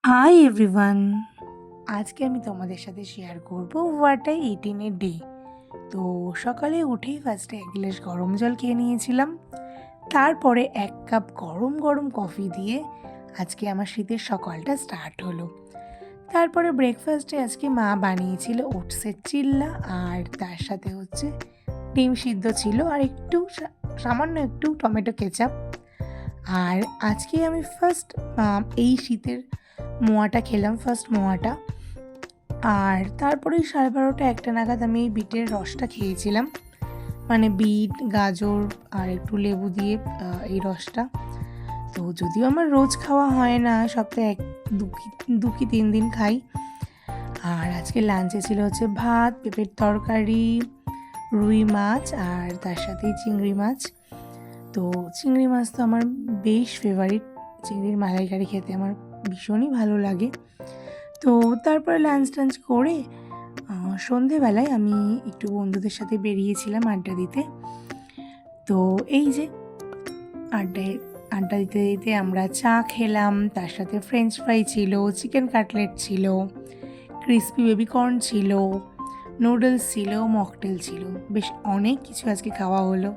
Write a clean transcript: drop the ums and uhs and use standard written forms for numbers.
Hi everyone, আজকে আমি তোমাদের সাথে শেয়ার করব what I it in a day. তো সকালে উঠেই ফার্স্টে এক গ্লাস গরম জল খেয়ে নিয়েছিলাম। তারপরে এক কাপ গরম গরম কফি দিয়ে আজকে আমার শীতের সকালটা স্টার্ট হলো। তারপরে ব্রেকফাস্টে আজকে মা বানিয়েছিল ওটসের চিল্লা, আর তার সাথে হচ্ছে ডিম সিদ্ধ ছিল, আর একটু সামান্য একটু টমেটো কেচাপ। আর আজকে আমি ফার্স্ট এই শীতের মোয়াটা খেলাম, ফার্স্ট মোয়াটা। আর তারপরেই 12:30 একটা নাগাদ আমি এই বিটের রসটা খেয়েছিলাম, মানে বিট গাজর আর একটু লেবু দিয়ে এই রসটা। তো যদিও আমার রোজ খাওয়া হয় না, সপ্তাহে দু কি 3 দিন খাই। আর আজকে লাঞ্চে ছিল হচ্ছে ভাত, পেঁপের তরকারি, রুই মাছ, আর তার সাথেই চিংড়ি মাছ। তো চিংড়ি মাছ তো আমার বেশ ফেভারিট, চিংড়ির মালাইকারি খেতে আমার ভীষণই ভালো লাগে। তো তারপরে লাঞ্চ টাঞ্চ করে সন্ধেবেলায় আমি একটু বন্ধুদের সাথে বেরিয়েছিলাম আড্ডা দিতে। তো এই যে আড্ডা দিতে দিতে আমরা চা খেলাম, তার সাথে ফ্রেঞ্চ ফ্রাই ছিল, চিকেন কাটলেট ছিল, ক্রিসপি বেবিকর্ন ছিল, নুডলস ছিল, মকটেল ছিল, বেশ অনেক কিছু আজকে খাওয়া হলো।